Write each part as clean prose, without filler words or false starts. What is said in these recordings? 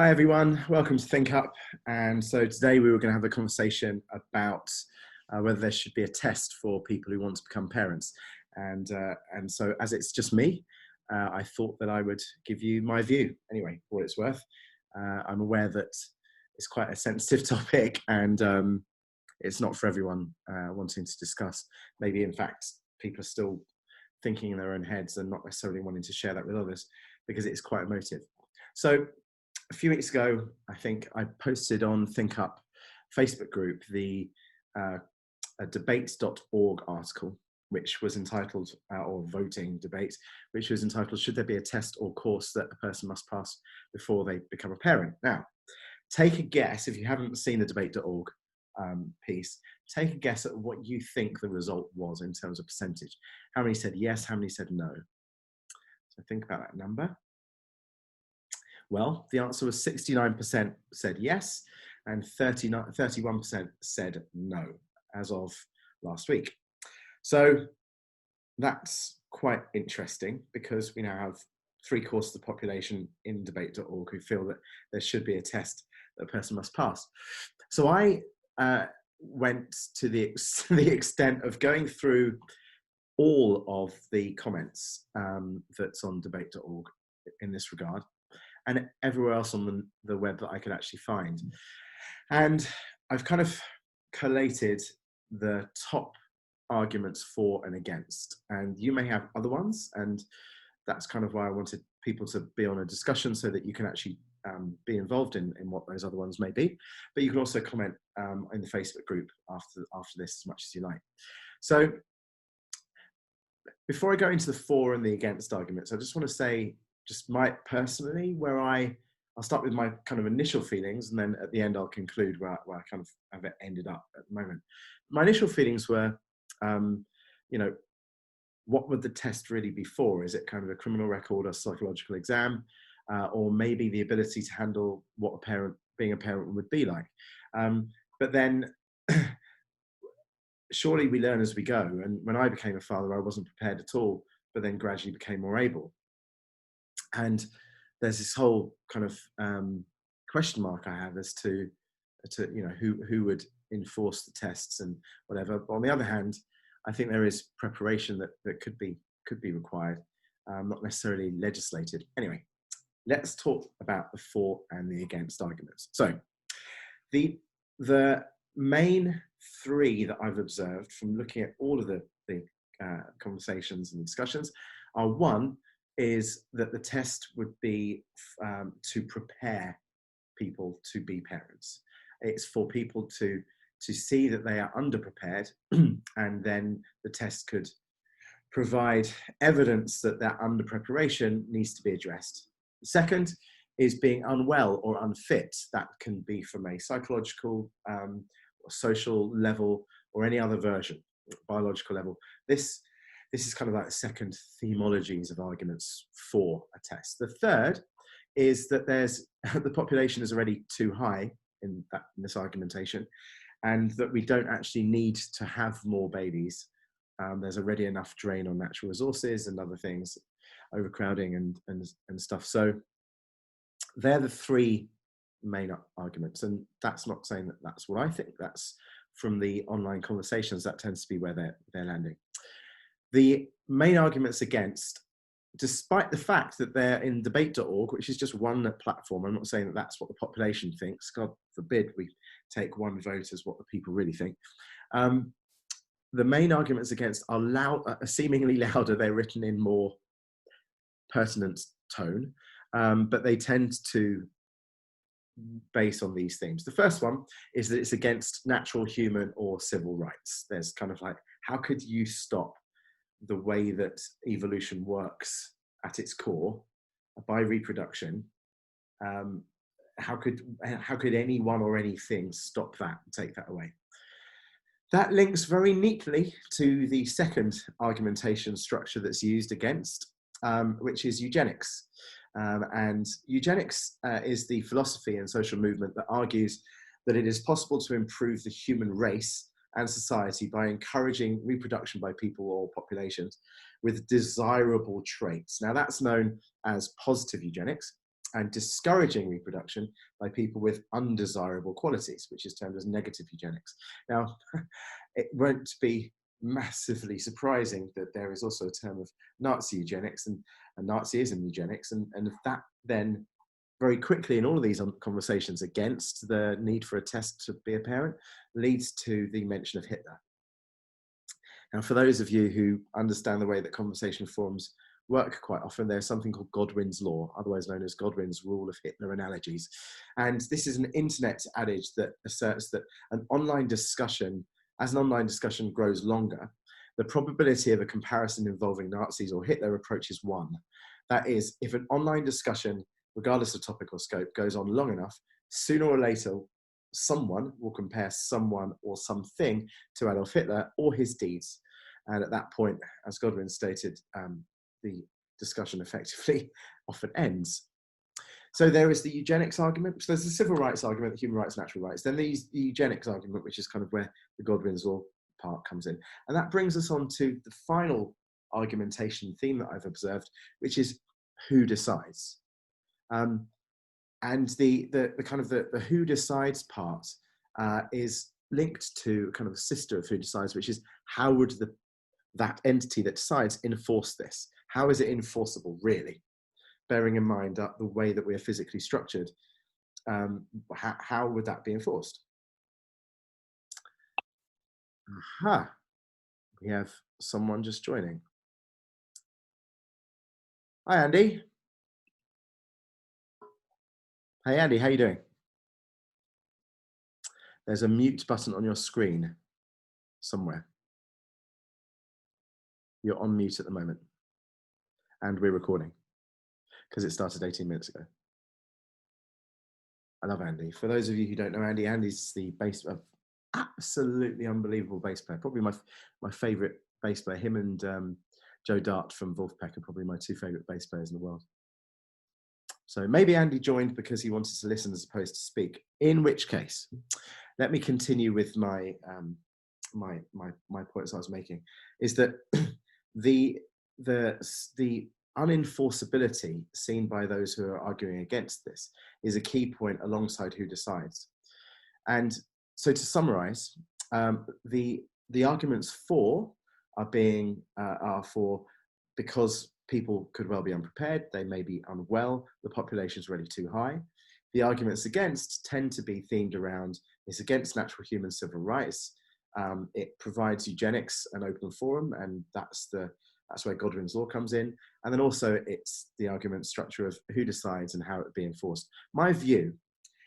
Hi everyone, welcome to Think Up. And so today we were going to have a conversation about whether there should be a test for people who want to become parents. And so as it's just me, I thought that I would give you my view. Anyway, for what it's worth, I'm aware that it's quite a sensitive topic and it's not for everyone wanting to discuss. Maybe in fact, people are still thinking in their own heads and not necessarily wanting to share that with others because it is quite emotive. So a few weeks ago, I think I posted on Think Up Facebook group a debates.org article, which was entitled, or voting debate, which was entitled, should there be a test or course that a person must pass before they become a parent? Now, take a guess, if you haven't seen the debate.org piece, take a guess at what you think the result was in terms of percentage. How many said yes, how many said no? So think about that number. Well, the answer was 69% said yes, and 31% said no, as of last week. So that's quite interesting because we now have 3/4 of the population in debate.org who feel that there should be a test that a person must pass. So I went to the extent of going through all of the comments that's on debate.org in this regard, and everywhere else on the web that I could actually find. And I've kind of collated the top arguments for and against, and you may have other ones, and that's kind of why I wanted people to be on a discussion so that you can actually be involved in what those other ones may be. But you can also comment in the Facebook group after this as much as you like. So before I go into the for and the against arguments, I just want to say, just personally, where I'll start with my kind of initial feelings, and then at the end I'll conclude where I kind of have it ended up at the moment. My initial feelings were, what would the test really be for? Is it kind of a criminal record or psychological exam, or maybe the ability to handle what being a parent would be like? But then surely we learn as we go. And when I became a father, I wasn't prepared at all, but then gradually became more able. And there's this whole kind of question mark I have as to who would enforce the tests and whatever. But on the other hand, I think there is preparation that could be required, not necessarily legislated. Anyway, let's talk about the for and the against arguments. So the main three that I've observed from looking at all of the conversations and discussions are: one, is that the test would be to prepare people to be parents. It's for people to see that they are underprepared, and then the test could provide evidence that that underpreparation needs to be addressed. The second is being unwell or unfit. That can be from a psychological, or social level, or any other version, biological level. This is kind of like the second themologies of arguments for a test. The third is that the population is already too high in this argumentation, and that we don't actually need to have more babies. There's already enough drain on natural resources and other things, overcrowding and stuff. So they're the three main arguments, and that's not saying that that's what I think. That's from the online conversations. That tends to be where they're landing. The main arguments against, despite the fact that they're in debate.org, which is just one platform, I'm not saying that that's what the population thinks. God forbid we take one vote as what the people really think. The main arguments against are seemingly louder. They're written in more pertinent tone, but they tend to base on these themes. The first one is that it's against natural, human, or civil rights. There's kind of like, how could you stop the way that evolution works at its core by reproduction? How could anyone or anything stop that and take that away? That links very neatly to the second argumentation structure that's used against, which is eugenics. And eugenics is the philosophy and social movement that argues that it is possible to improve the human race and society by encouraging reproduction by people or populations with desirable traits. Now, that's known as positive eugenics. and discouraging reproduction by people with undesirable qualities, which is termed as negative eugenics. Now, it won't be massively surprising that there is also a term of Nazi eugenics and Nazism eugenics, and that then very quickly in all of these conversations against the need for a test to be a parent leads to the mention of Hitler. Now, for those of you who understand the way that conversation forums work quite often, there's something called Godwin's Law, otherwise known as Godwin's Rule of Hitler Analogies. And this is an internet adage that asserts that as an online discussion grows longer, the probability of a comparison involving Nazis or Hitler approaches 1. That is, if an online discussion, regardless of topic or scope, goes on long enough, sooner or later, someone will compare someone or something to Adolf Hitler or his deeds. And at that point, as Godwin stated, the discussion effectively often ends. So there is the eugenics argument. So there's the civil rights argument, the human rights, natural rights. Then there's the eugenics argument, which is kind of where the Godwin's Law part comes in. And that brings us on to the final argumentation theme that I've observed, which is who decides. And the kind of the who decides part is linked to kind of a sister of who decides, which is how would that entity that decides enforce this? How is it enforceable, really? Bearing in mind the way that we are physically structured, how would that be enforced? Aha, we have someone just joining. Hi, Andy. Hey, Andy, how you doing? There's a mute button on your screen somewhere. You're on mute at the moment. And we're recording because it started 18 minutes ago. I love Andy. For those of you who don't know Andy, Andy's the bass, absolutely unbelievable bass player. Probably my favorite bass player. Him and Joe Dart from Wolfpack are probably my 2 favorite bass players in the world. So maybe Andy joined because he wanted to listen as opposed to speak. In which case, let me continue with my my points I was making. Is that the unenforceability seen by those who are arguing against this is a key point alongside who decides. And so to summarize, the arguments for are for because people could well be unprepared, they may be unwell, the population's already too high. The arguments against tend to be themed around it's against natural human civil rights. It provides eugenics an open forum, and that's where Godwin's Law comes in. And then also it's the argument structure of who decides and how it be enforced. My view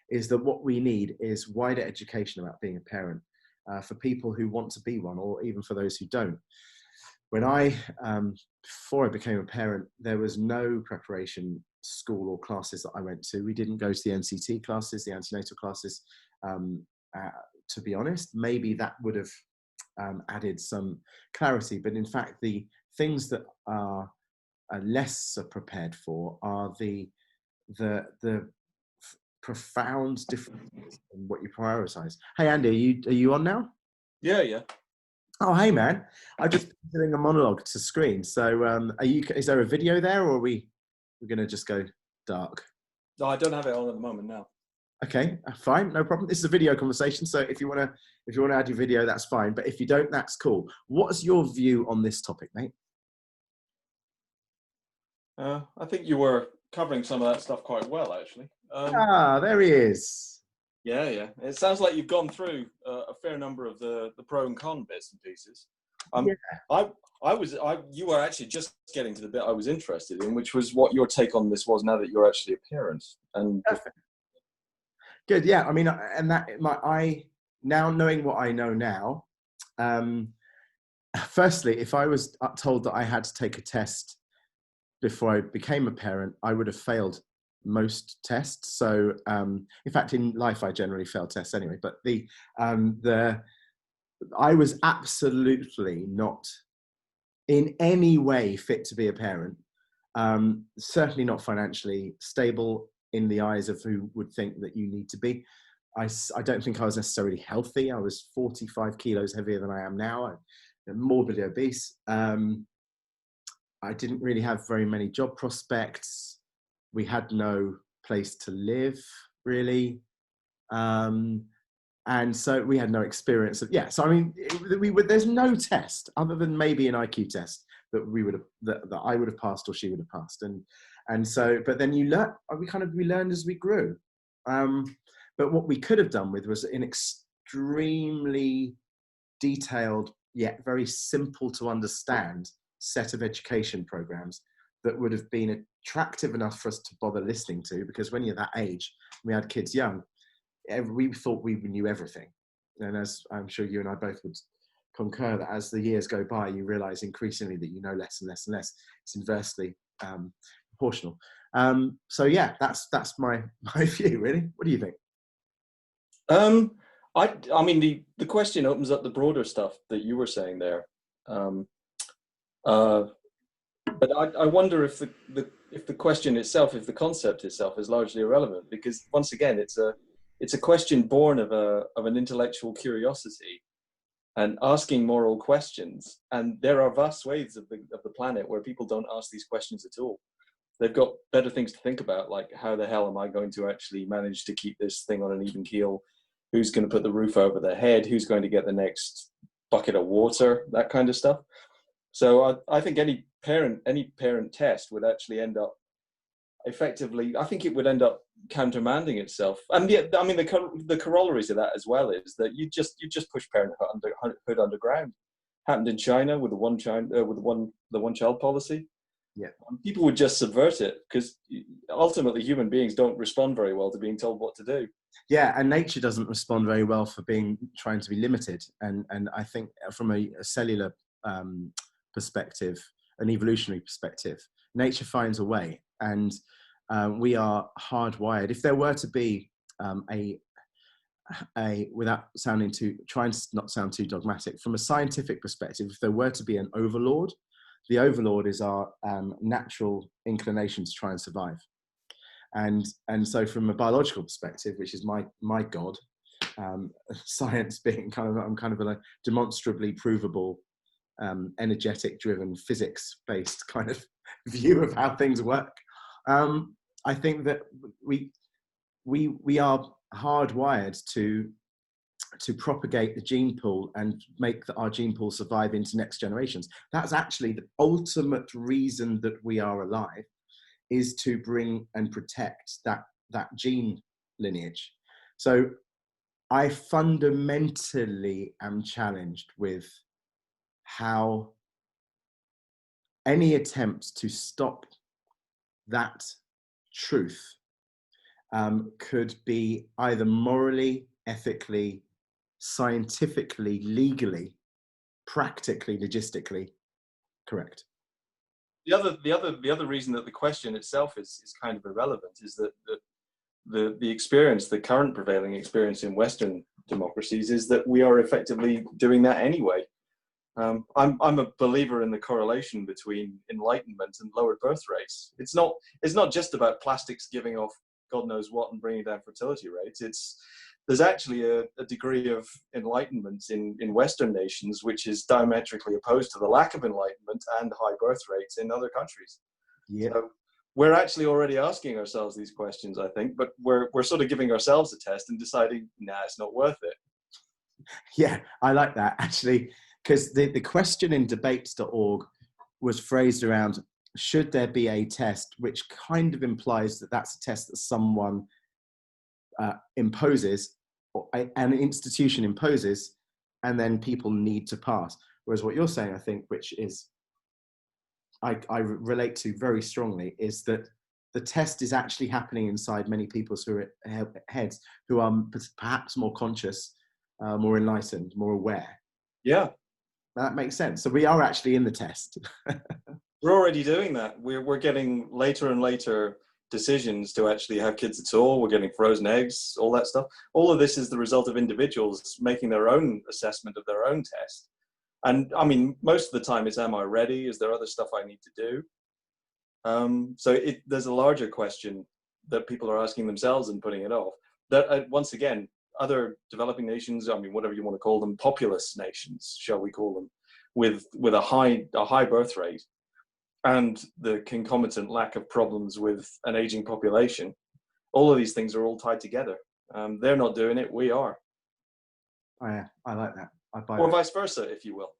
is that what we need is wider education about being a parent for people who want to be one, or even for those who don't. When before I became a parent, there was no preparation school or classes that I went to. We didn't go to the NCT classes, the antenatal classes. To be honest, maybe that would have added some clarity. But in fact, the things that are less prepared for are the profound differences in what you prioritize. Hey, Andy, are you on now? Yeah. Oh, hey, man. I'm just doing a monologue to screen. So is there a video there, or we're going to just go dark? No, I don't have it on at the moment now. Okay, fine, no problem. This is a video conversation, so if you want to add your video, that's fine. But if you don't, that's cool. What's your view on this topic, mate? I think you were covering some of that stuff quite well, actually. There he is. Yeah. It sounds like you've gone through a fair number of the pro and con bits and pieces. You were actually just getting to the bit I was interested in, which was what your take on this was now that you're actually a parent. And good, yeah. I mean, and now knowing what I know now, firstly, if I was told that I had to take a test before I became a parent, I would have failed most tests. So, in fact, in life, I generally fail tests anyway. But I was absolutely not in any way fit to be a parent. Certainly not financially stable in the eyes of who would think that you need to be. I don't think I was necessarily healthy. I was 45 kilos heavier than I am now. I'm morbidly obese. I didn't really have very many job prospects. We had no place to live, really. And so we had no experience of, yeah. So I mean, there's no test other than maybe an IQ test that we would have, that I would have passed or she would have passed. And so, but then we learned as we grew. But what we could have done with was an extremely detailed yet very simple to understand set of education programs that would have been attractive enough for us to bother listening to, because when you're that age, we had kids young, we thought we knew everything. And as I'm sure you and I both would concur, that as the years go by, you realize increasingly that you know less and less and less. It's inversely proportional. So yeah, that's my view, really. What do you think? I mean, the question opens up the broader stuff that you were saying there. But I wonder if the question itself, if the concept itself is largely irrelevant, because once again, it's a question born of an intellectual curiosity and asking moral questions. And there are vast swathes of the planet where people don't ask these questions at all. They've got better things to think about, like how the hell am I going to actually manage to keep this thing on an even keel? Who's going to put the roof over their head? Who's going to get the next bucket of water? That kind of stuff. So I think any parent test would actually end up effectively, I think it would end up countermanding itself. And yet, I mean, the corollaries of that as well is that you just push parenthood underground. Happened in China with the one child policy. Yeah, people would just subvert it, because ultimately human beings don't respond very well to being told what to do. Yeah, and nature doesn't respond very well for trying to be limited. And I think from a cellular perspective, an evolutionary perspective, nature finds a way, and we are hardwired. If there were to be without trying to not sound too dogmatic, from a scientific perspective, if there were to be an overlord, the overlord is our natural inclination to try and survive. And so from a biological perspective, which is my God, science being I'm kind of a demonstrably provable, energetic driven, physics based kind of view of how things work. I think that we are hardwired to propagate the gene pool and make our gene pool survive into next generations. That's actually the ultimate reason that we are alive, is to bring and protect that gene lineage. So I fundamentally am challenged with how any attempt to stop that truth could be either morally, ethically, scientifically, legally, practically, logistically correct. The other reason that the question itself is kind of irrelevant is that the experience, the current prevailing experience in Western democracies, is that we are effectively doing that anyway. I'm a believer in the correlation between enlightenment and lowered birth rates. It's not just about plastics giving off God knows what and bringing down fertility rates. There's actually a degree of enlightenment in Western nations which is diametrically opposed to the lack of enlightenment and high birth rates in other countries. Yeah. So we're actually already asking ourselves these questions, I think, but we're sort of giving ourselves a test and deciding, nah, it's not worth it. Yeah, I like that, actually, because the question in debates.org was phrased around, should there be a test, which kind of implies that that's a test that someone imposes, or an institution imposes, and then people need to pass. Whereas what you're saying, I think, which is I relate to very strongly, is that the test is actually happening inside many people's heads who are perhaps more conscious, more enlightened, more aware. Yeah. That makes sense. So we are actually in the test. We're already doing that. We're getting later and later decisions to actually have kids at all. We're getting frozen eggs, all that stuff. All of this is the result of individuals making their own assessment of their own test. And I mean, most of the time it's, am I ready? Is there other stuff I need to do? So there's a larger question that people are asking themselves and putting it off. That once again, other developing nations, I mean, whatever you want to call them, populous nations, shall we call them, with a high birth rate and the concomitant lack of problems with an aging population, all of these things are all tied together. They're not doing it, we are. Oh, yeah, I like that. I buy Or that. vice versa, if you will.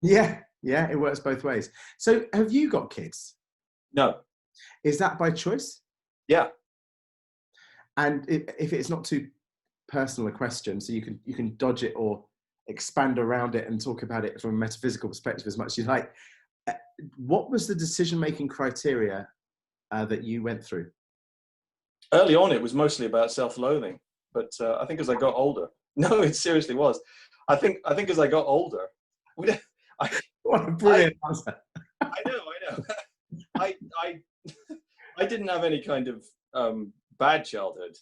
Yeah, yeah, it works both ways. So have you got kids? No. Is that by choice? Yeah. And if it's not too personal a question, so you can dodge it or expand around it and talk about it from a metaphysical perspective as much as you like. What was the decision-making criteria that you went through? Early on, it was mostly about self-loathing, but I think as I got older, no, it seriously was. I think as I got older, What a brilliant answer! I know. I I didn't have any kind of bad childhood,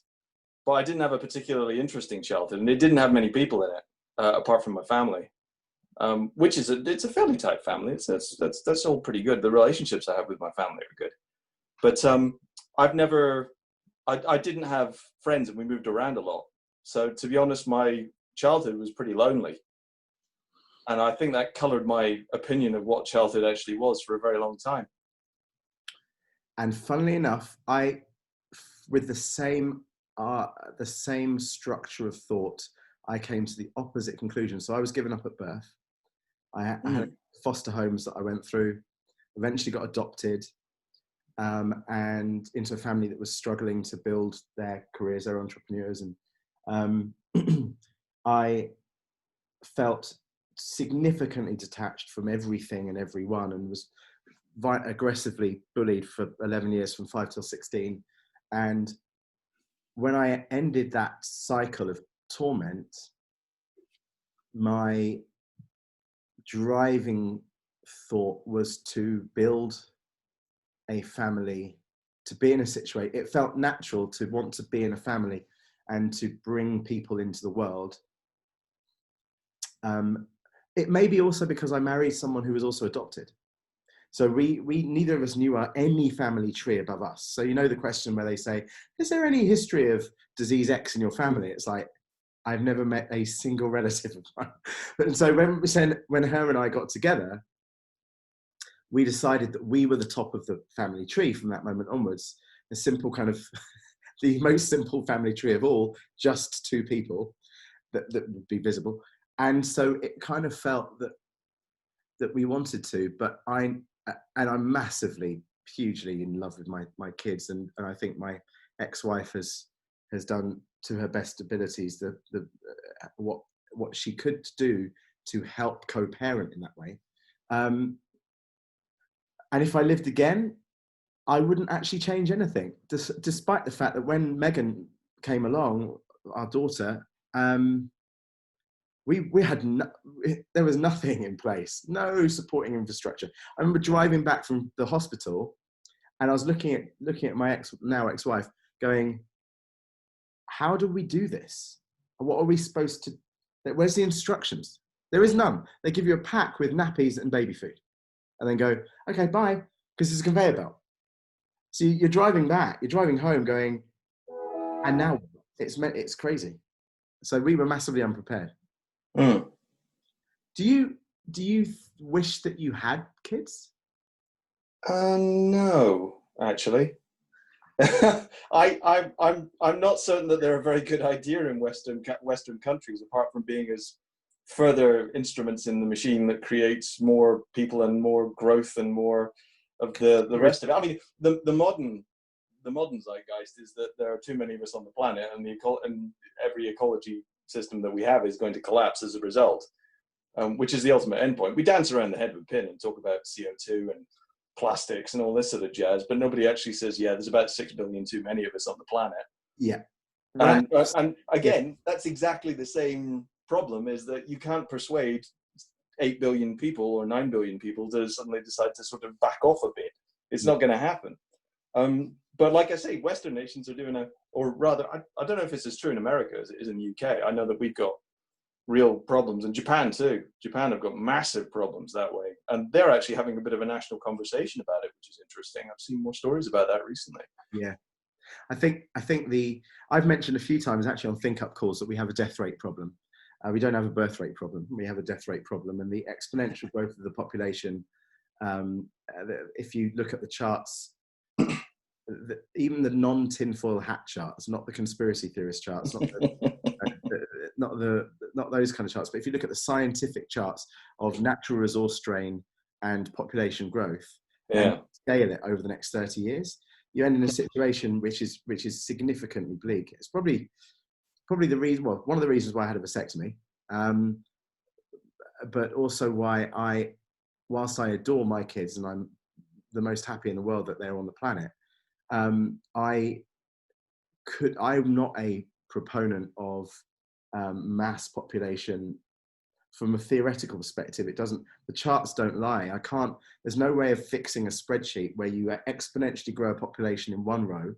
but I didn't have a particularly interesting childhood, and it didn't have many people in it apart from my family, which is it's a fairly tight family. That's all pretty good. The relationships I have with my family are good, but I didn't have friends, and we moved around a lot. So to be honest, my childhood was pretty lonely. And I think that colored my opinion of what childhood actually was for a very long time. And funnily enough, with the same structure of thought, I came to the opposite conclusion. So I was given up at birth. I had foster homes that I went through, eventually got adopted, and into a family that was struggling to build their careers. They're entrepreneurs. And I felt significantly detached from everything and everyone, and was aggressively bullied for 11 years from 5 till 16. And when I ended that cycle of torment, my driving thought was to build a family, to be in a situation. It felt natural to want to be in a family and to bring people into the world. It may be also because I married someone who was also adopted. So we neither of us knew any family tree above us. So you know the question where they say, is there any history of disease X in your family? It's like, I've never met a single relative of mine. But so when her and I got together, we decided that we were the top of the family tree from that moment onwards. The simple kind of, the most simple family tree of all, just two people that would be visible. And so it kind of felt that we wanted to, but I'm massively, hugely in love with my kids. And I think my ex-wife has done to her best abilities what she could do to help co-parent in that way. And if I lived again, I wouldn't actually change anything, despite the fact that when Megan came along, our daughter, we had there was nothing in place, no supporting infrastructure. I remember driving back from the hospital, and I was looking at my ex-wife, going, how do we do this? What are we supposed to? Where's the instructions? There is none. They give you a pack with nappies and baby food, and then go, okay, bye, because it's a conveyor belt. So you're driving back, you're driving home, going, and now it's crazy. So we were massively unprepared. Mm. Do you wish that you had kids? No, actually. I'm not certain that they're a very good idea in Western countries, apart from being as further instruments in the machine that creates more people and more growth and more of the rest of it. I mean, the modern zeitgeist is that there are too many of us on the planet, and every ecology system that we have is going to collapse as a result, which is the ultimate endpoint. We dance around the head with a pin and talk about CO2 and plastics and all this sort of jazz, but nobody actually says, yeah, there's about 6 billion too many of us on the planet. Yeah. And again, that's exactly the same problem, is that you can't persuade 8 billion people or 9 billion people to suddenly decide to sort of back off a bit. It's not going to happen. But like I say, Western nations are doing or rather, I don't know if it's as true in America as it is in the UK. I know that we've got real problems, and Japan too. Japan have got massive problems that way, and they're actually having a bit of a national conversation about it, which is interesting. I've seen more stories about that recently. Yeah, I think I've mentioned a few times actually on Think Up calls that we have a death rate problem. We don't have a birth rate problem. We have a death rate problem, and the exponential growth of the population. If you look at the charts, even the non-tinfoil hat charts, not the conspiracy theorist charts, not not those kind of charts, but if you look at the scientific charts of natural resource strain and population growth, and scale it over the next 30 years, you end in a situation which is significantly bleak. It's probably the reason, well, one of the reasons why I had a vasectomy, but also why whilst I adore my kids and I'm the most happy in the world that they're on the planet, I'm not a proponent of mass population. From a theoretical perspective, the charts don't lie. There's no way of fixing a spreadsheet where you exponentially grow a population in one row,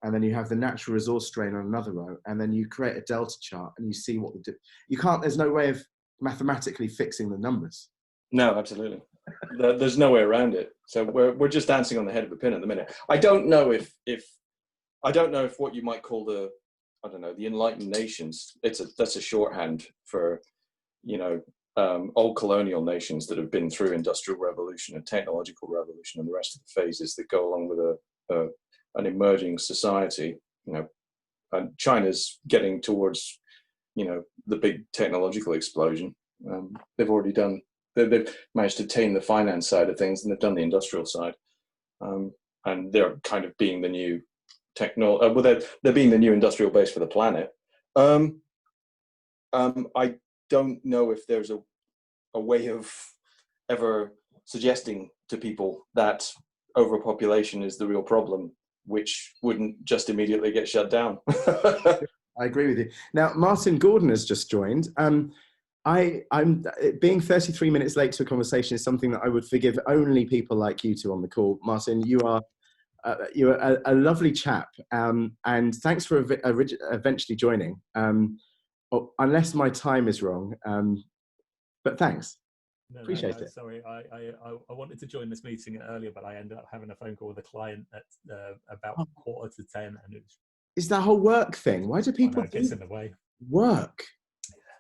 and then you have the natural resource strain on another row, and then you create a delta chart and you see there's no way of mathematically fixing the numbers. No, absolutely. There's no way around it. So we're just dancing on the head of a pin at the minute. I don't know if what you might call the enlightened nations, that's a shorthand for, old colonial nations that have been through industrial revolution and technological revolution and the rest of the phases that go along with an emerging society. And China's getting towards, the big technological explosion. They've managed to tame the finance side of things, and they've done the industrial side. And they're kind of being the new they're being the new industrial base for the planet. I don't know if there's a way of ever suggesting to people that overpopulation is the real problem, which wouldn't just immediately get shut down. I agree with you. Now, Martin Gordon has just joined. I'm being 33 minutes late to a conversation is something that I would forgive only people like you two on the call. Martin, you're a lovely chap, and thanks for eventually joining. Unless my time is wrong, but thanks. Appreciate it. Sorry, I wanted to join this meeting earlier, but I ended up having a phone call with a client at about 10:15, and it was. It's that whole work thing. Why do people gets in the way? Work.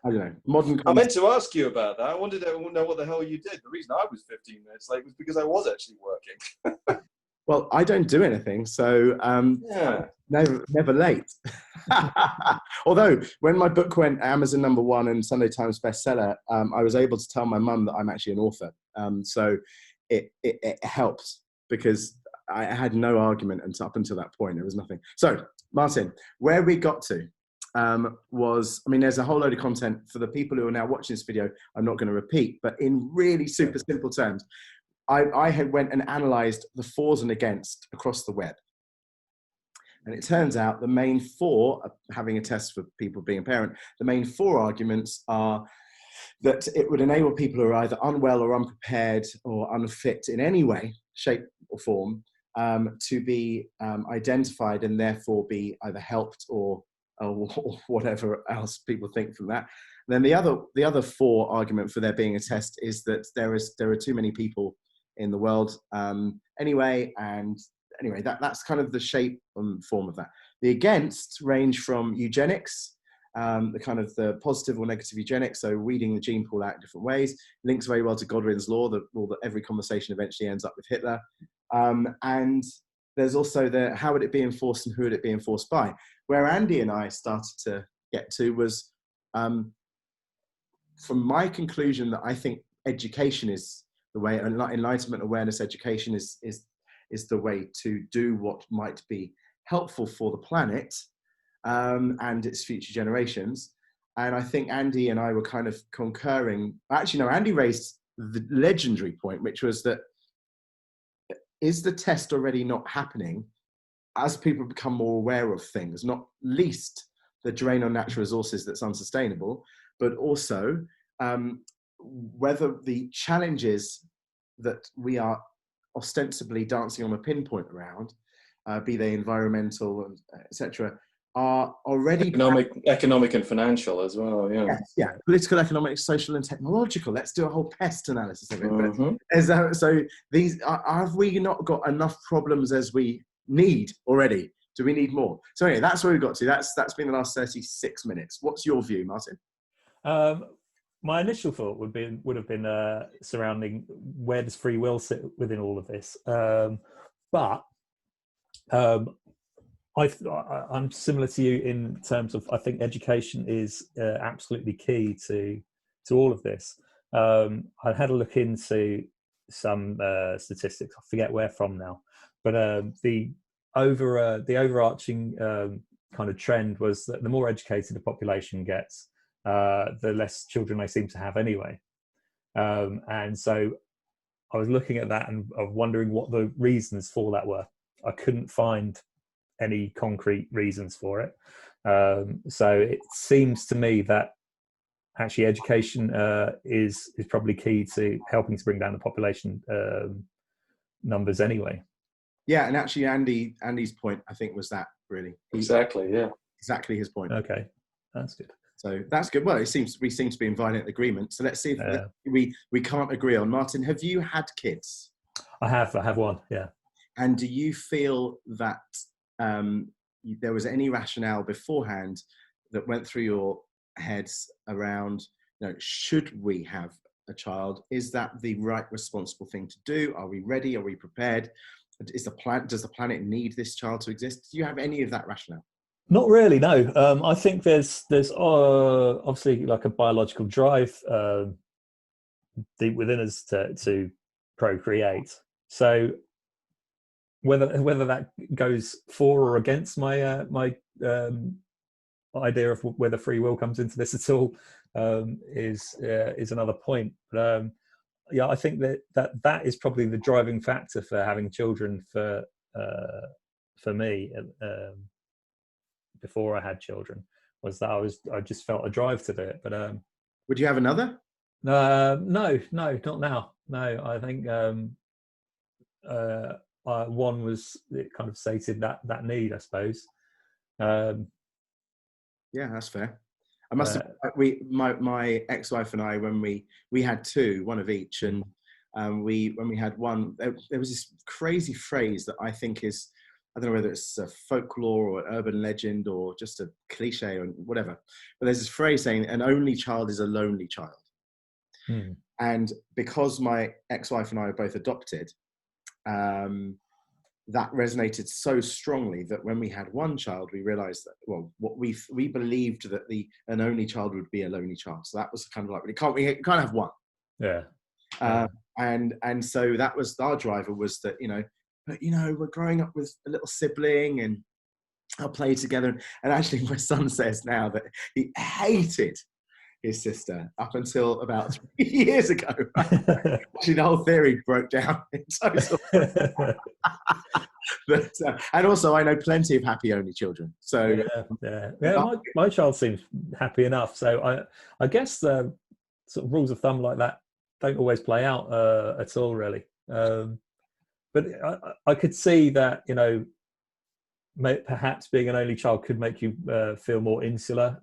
I don't know. I meant to ask you about that. I wanted to know what the hell you did. The reason I was 15 minutes late was because I was actually working. Well, I don't do anything, so never late. Although, when my book went Amazon #1 and Sunday Times bestseller, I was able to tell my mum that I'm actually an author. So it helped because I had no argument up until that point. There was nothing. So, Martin, where we got to there's a whole load of content for the people who are now watching this video. I'm not going to repeat, but in really super simple terms, I had went and analysed the fors and against across the web. And it turns out the main four, having a test for people being a parent, the main four arguments are that it would enable people who are either unwell or unprepared or unfit in any way, shape or form, to be identified and therefore be either helped or whatever else people think from that. And then the other four argument for there being a test is that there are too many people in the world anyway, and anyway that's kind of the shape and form of that. The against range from eugenics, the kind of the positive or negative eugenics, so weeding the gene pool out in different ways, links very well to Godwin's law, the rule that every conversation eventually ends up with Hitler. And there's also the how would it be enforced and who would it be enforced by. Where Andy and I started to get to was from my conclusion that I think education is the way, enlightenment, awareness, education is the way to do what might be helpful for the planet and its future generations. And I think Andy and I were kind of concurring. Actually, no, Andy raised the legendary point, which was that is the test already not happening as people become more aware of things, not least the drain on natural resources that's unsustainable, but also whether the challenges that we are ostensibly dancing on a pinpoint around, be they environmental, etc., are already economic and financial as well. Yeah, political, economic, social, and technological. Let's do a whole pest analysis of it. But so these have we not got enough problems as we need already? Do we need more? So anyway, that's where we got to. That's been the last 36 minutes. What's your view, Martin? My initial thought would have been surrounding where does free will sit within all of this. But I'm similar to you in terms of I think education is absolutely key to all of this. I had a look into some statistics. I forget where from now, but the overarching kind of trend was that the more educated the population gets, the less children they seem to have anyway. And so I was looking at that and wondering what the reasons for that were. I couldn't find any concrete reasons for it. So it seems to me that actually education is probably key to helping to bring down the population numbers anyway. Yeah, and actually Andy's point, I think, was that really. Exactly, yeah. Exactly his point. Okay, that's good. So that's good. Well, we seem to be in violent agreement. So let's see if we can't agree on. Martin, have you had kids? I have one, yeah. And do you feel that there was any rationale beforehand that went through your heads around, should we have a child? Is that the right, responsible thing to do? Are we ready? Are we prepared? Does the planet need this child to exist? Do you have any of that rationale? Not really, no. I think there's obviously like a biological drive deep within us to procreate. So whether that goes for or against my my idea of whether free will comes into this at all is another point. But yeah, I think that is probably the driving factor for having children for me. Before I had children, was that I just felt a drive to do it. But would you have another? No, not now. No, I think one was, it kind of sated that need, I suppose. Yeah, that's fair. I must have, my ex-wife and I, when we had two, one of each, and when we had one, there was this crazy phrase that I think is, I don't know whether it's a folklore or urban legend or just a cliche or whatever, but there's this phrase saying an only child is a lonely child. And because my ex-wife and I are both adopted, that resonated so strongly that when we had one child, we realized that, well, what we believed that an only child would be a lonely child. So that was kind of like, we can't have one. Yeah. And so that was our driver, was that, but we're growing up with a little sibling and I'll play together. And actually my son says now that he hated his sister up until about 3 years ago. Actually, the whole theory broke down in total. But, and also I know plenty of happy only children. So yeah. My child seems happy enough. So I guess the sort of rules of thumb like that don't always play out at all, really. But I could see that, perhaps being an only child could make you feel more insular,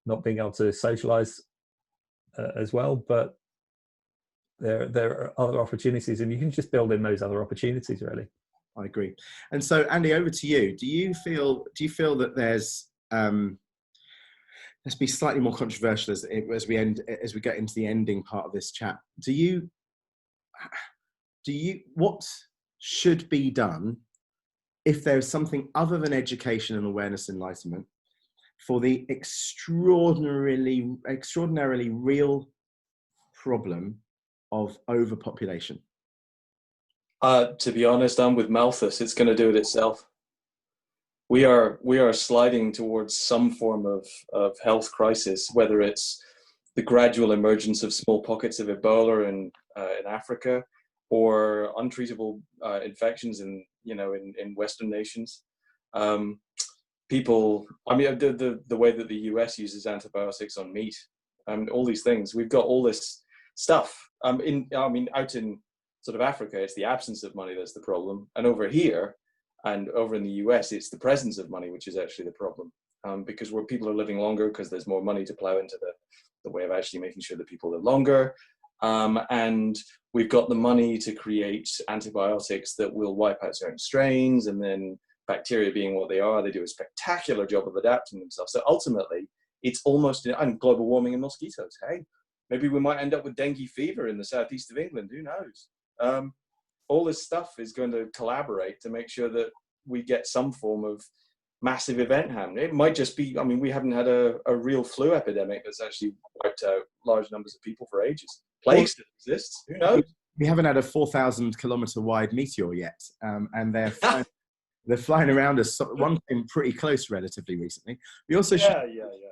not being able to socialize as well. But there are other opportunities, and you can just build in those other opportunities, really. I agree. And so, Andy, over to you. Do you feel that there's let's be slightly more controversial as we get into the ending part of this chat. What should be done if there's something other than education and awareness enlightenment for the extraordinarily real problem of overpopulation? To be honest, I'm with Malthus. It's going to do it itself. We are sliding towards some form of health crisis, whether it's the gradual emergence of small pockets of Ebola in Africa, or untreatable infections in Western nations. People, the way that the US uses antibiotics on meat, all these things. We've got all this stuff. Out in sort of Africa, it's the absence of money that's the problem, and over here, and over in the US, it's the presence of money which is actually the problem. Because where people are living longer, because there's more money to plow into the way of actually making sure that people live longer. And we've got the money to create antibiotics that will wipe out certain strains, and then bacteria being what they are, they do a spectacular job of adapting themselves. So ultimately, it's almost, and global warming and mosquitoes. Hey, maybe we might end up with dengue fever in the southeast of England. Who knows? all this stuff is going to collaborate to make sure that we get some form of massive event happening. It might just be, I mean, we haven't had a real flu epidemic that's actually wiped out large numbers of people for ages. Plague still exists. Who knows? We haven't had a 4,000 kilometer wide meteor yet, and they're flying around us. One came pretty close relatively recently. We also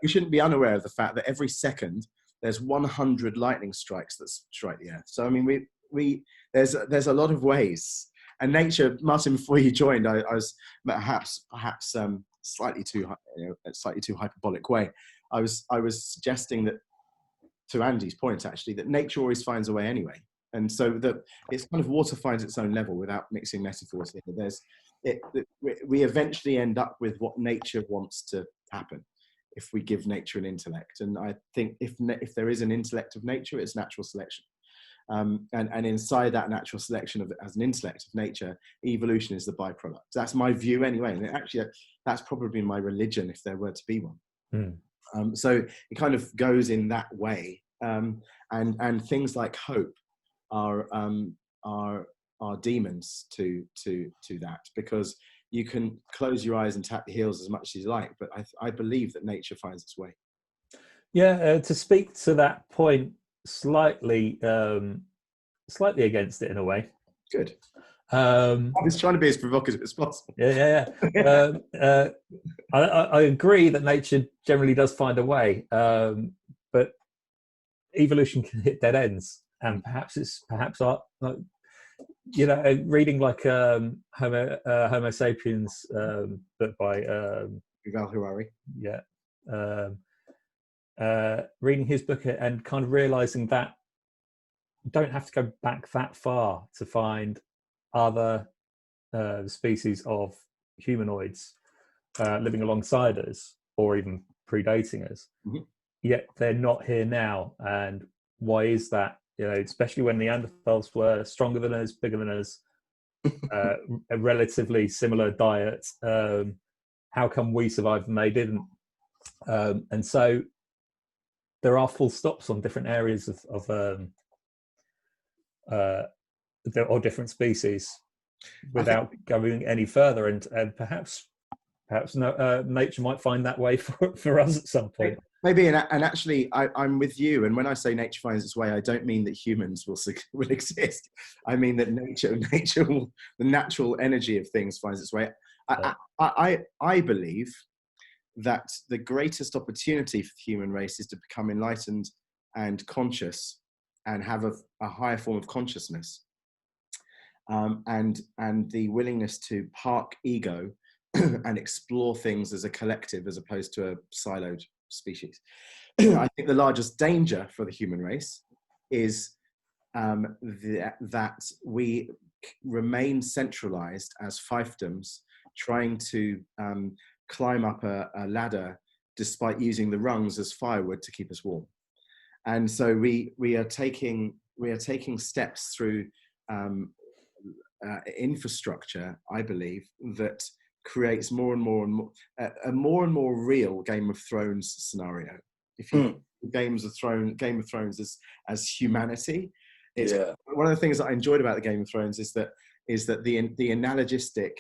we shouldn't be unaware of the fact that every second there's 100 lightning strikes that strike the Earth. So I mean, there's a lot of ways. And nature, Martin, before you joined, I was perhaps slightly too hyperbolic way. I was suggesting that, to Andy's point actually, that nature always finds a way anyway. And so that it's kind of water finds its own level without mixing metaphors here. We eventually end up with what nature wants to happen if we give nature an intellect. And I think if there is an intellect of nature, it's natural selection. And inside that natural selection as an intellect of nature, evolution is the byproduct. That's my view anyway. And actually, that's probably my religion if there were to be one. So it kind of goes in that way. And things like hope are demons to that, because you can close your eyes and tap your heels as much as you like, but I believe that nature finds its way. Yeah, to speak to that point, slightly against it in a way. Good. I was trying to be as provocative as possible. Yeah. I agree that nature generally does find a way, but evolution can hit dead ends, and perhaps reading like Homo Sapiens book by Yuval Harari. Yeah. Reading his book and kind of realizing that you don't have to go back that far to find other species of humanoids living alongside us or even predating us. Mm-hmm. Yet they're not here now. And why is that? Especially when Neanderthals were stronger than us, bigger than us, a relatively similar diet. How come we survived and they didn't? And so there are full stops on different areas or different species without going any further. And perhaps nature might find that way for us at some point. Maybe, and actually, I'm with you. And when I say nature finds its way, I don't mean that humans will exist. I mean that nature will, the natural energy of things finds its way. I believe that the greatest opportunity for the human race is to become enlightened and conscious and have a higher form of consciousness, and the willingness to park ego and explore things as a collective as opposed to a siloed species. I think the largest danger for the human race is that we remain centralized as fiefdoms, trying to climb up a ladder despite using the rungs as firewood to keep us warm. And so we are taking steps through infrastructure, I believe, that creates more and more real Game of Thrones scenario. If you Game of Thrones as humanity, it's one of the things that I enjoyed about the Game of Thrones is that the analogistic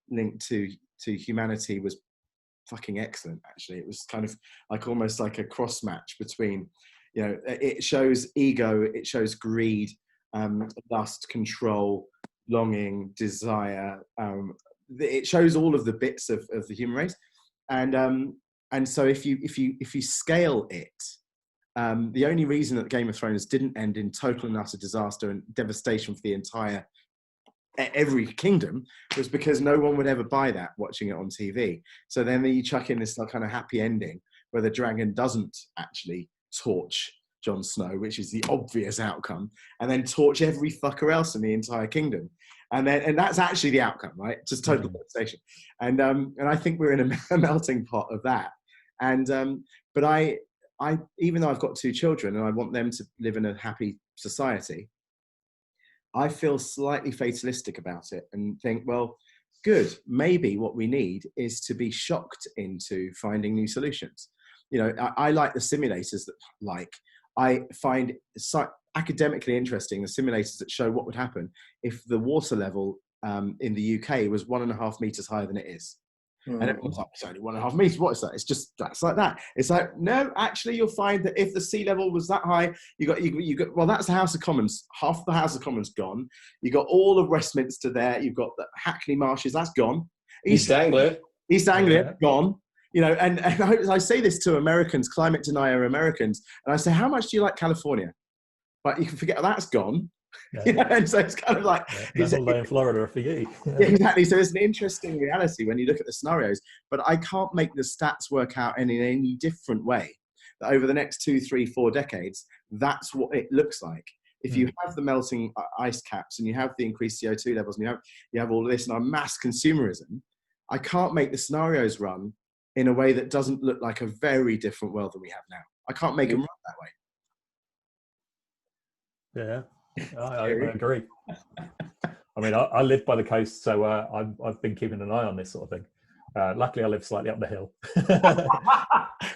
link to humanity was fucking excellent. Actually, it was kind of like almost like a cross match between, it shows ego, it shows greed, lust, control, longing, desire. It shows all of the bits of the human race, and so if you scale it, the only reason that Game of Thrones didn't end in total and utter disaster and devastation for the entire every kingdom was because no one would ever buy that watching it on TV. So then you chuck in this kind of happy ending where the dragon doesn't actually torch Jon Snow, which is the obvious outcome, and then torch every fucker else in the entire kingdom. And that's actually the outcome, right? Just total devastation. And I think we're in a melting pot of that. But I even though I've got 2 children and I want them to live in a happy society, I feel slightly fatalistic about it and think, well, good. Maybe what we need is to be shocked into finding new solutions. I like the simulators that I find academically interesting, the simulators that show what would happen if the water level in the UK was 1.5 meters higher than it is. And everyone's like, it's only 1.5 meters. What is that? It's just, that's like that. It's like, no, actually, you'll find that if the sea level was that high, you got. Well, that's the House of Commons. Half of the House of Commons gone. You got all of Westminster there. You've got the Hackney Marshes. That's gone. East Anglia, gone. You know, and I say this to Americans, climate denier Americans, and I say, how much do you like California? But you can forget that's gone. Yeah. You know, and so it's kind of like holiday in Florida for you. Yeah, exactly. So it's an interesting reality when you look at the scenarios, but I can't make the stats work out in any different way. That over the next 2, 3, 4 decades, that's what it looks like. If you have the melting ice caps and you have the increased CO2 levels and you have all of this and our mass consumerism, I can't make the scenarios run in a way that doesn't look like a very different world than we have now. I can't make them run that way. Yeah. I agree. I mean, I live by the coast, so I've been keeping an eye on this sort of thing. Luckily, I live slightly up the hill.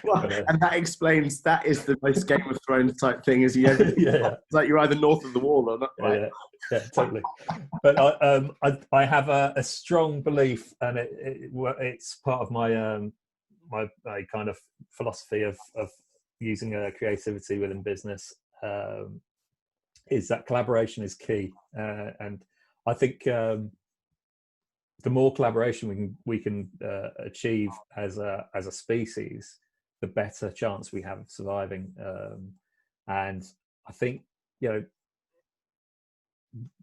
Well, and that explains, that is the most Game of Thrones type thing, is yeah. It's like you're either north of the wall or not. Right? Yeah, totally. But I have a strong belief, and it's part of my my kind of philosophy of using creativity within business. Is that collaboration is key, and I think the more collaboration we can achieve as a species, the better chance we have of surviving. And I think, you know,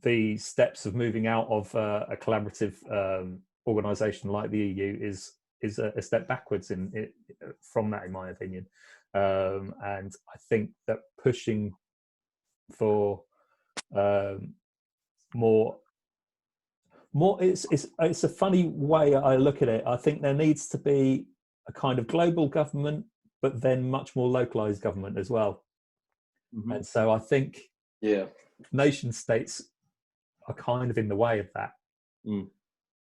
the steps of moving out of a collaborative organisation like the EU is a step backwards from that, in my opinion. And I think that pushing for more it's a funny way I look at it. I think there needs to be a kind of global government, but then much more localized government as well. And so I think nation states are kind of in the way of that,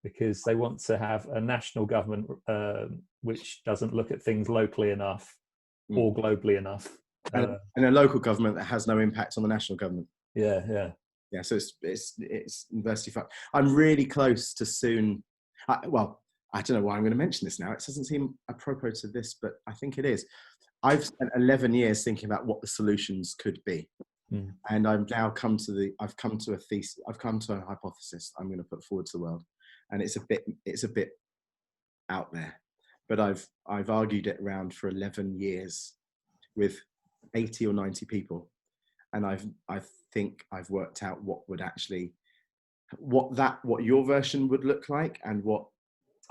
because they want to have a national government which doesn't look at things locally enough or globally enough. And a local government that has no impact on the national government. Yeah. So it's university fund. I'm really close to soon. Well, I don't know why I'm going to mention this now. It doesn't seem apropos to this, but I think it is. I've spent 11 years thinking about what the solutions could be, and I've now come to a thesis. I've come to a hypothesis I'm going to put forward to the world, and it's a bit out there, but I've argued it around for 11 years with 80 or 90 people, and I think I've worked out what your version would look like, and what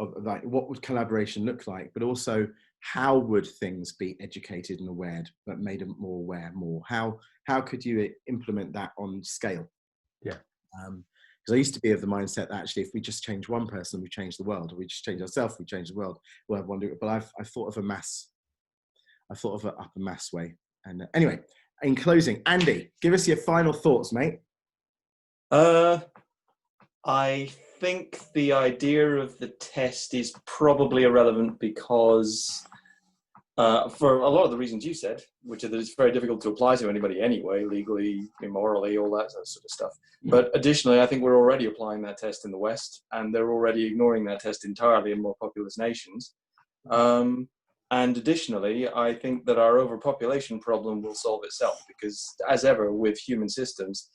would collaboration look like, but also how would things be educated and aware, but made more aware more? How could you implement that on scale? Because I used to be of the mindset that actually if we just change one person, we change the world, or we just change ourselves, we change the world. We'll have one do it. But I've thought of a mass. I thought of an upper mass way. And anyway, in closing, Andy, give us your final thoughts, mate. I think the idea of the test is probably irrelevant because for a lot of the reasons you said, which are that it's very difficult to apply to anybody anyway, legally, immorally, all that sort of stuff. But additionally, I think we're already applying that test in the West, and they're already ignoring that test entirely in more populous nations. And additionally, I think that our overpopulation problem will solve itself, because as ever with human systems,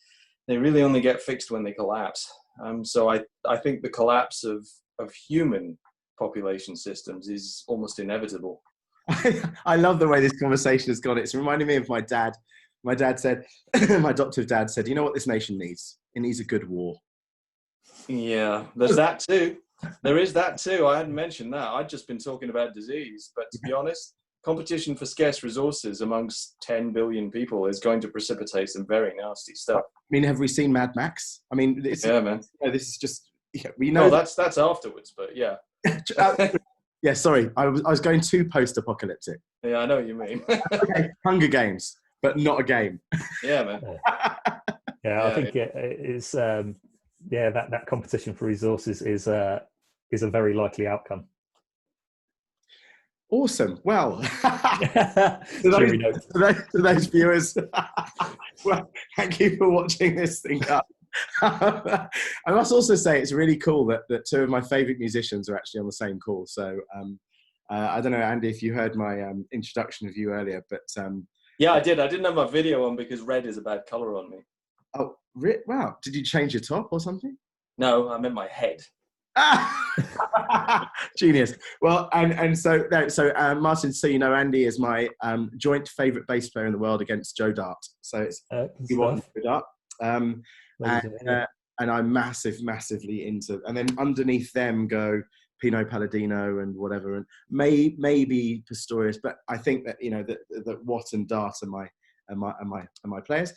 they really only get fixed when they collapse. So I think the collapse of human population systems is almost inevitable. I love the way this conversation has gone. It's reminding me of my dad. My dad said, my adoptive dad said, you know what this nation needs? It needs a good war. Yeah, there's that too. There is that too. I hadn't mentioned that. I'd just been talking about disease. But to be honest, competition for scarce resources amongst 10 billion people is going to precipitate some very nasty stuff. I mean, have we seen Mad Max? I mean, man. This is just, we know. No, that's afterwards, but yeah. Yeah, sorry. I was going too post-apocalyptic. Yeah, I know what you mean. Okay, Hunger Games, but not a game. Yeah, man. I think it's that competition for resources is a very likely outcome. Awesome. Well, to those viewers, Well, thank you for watching this thing up. I must also say it's really cool that two of my favourite musicians are actually on the same call. So I don't know, Andy, if you heard my introduction of you earlier, but yeah, I did. I didn't have my video on because red is a bad colour on me. oh, wow! Did you change your top or something? No, I'm in my head. Genius. Well, and so Martin, so you know, Andy is my joint favourite bass player in the world against Joe Dart. So it's he won Joe Dart, and I'm massively into. And then underneath them go Pino Palladino and whatever, and maybe Pistorius. But I think that that Watt and Dart are my players.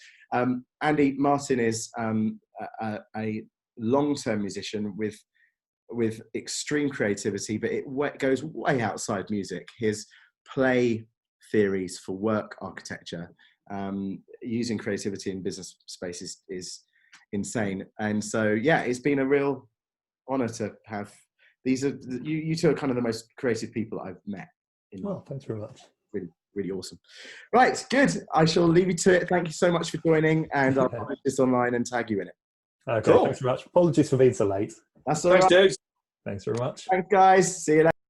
Andy Martin is a long-term musician with extreme creativity, but it goes way outside music. His play theories for work architecture, using creativity in business spaces is insane. And so, yeah, it's been a real honor to have these. You two are kind of the most creative people I've met. Well, thanks very much. Really, really awesome. Right, good. I shall leave you to it. Thank you so much for joining, and I'll publish this online and tag you in it. Okay, cool. Thanks very much. Apologies for being so late. That's all right. Thanks, dudes. Thanks very much. Thanks, guys. See you later.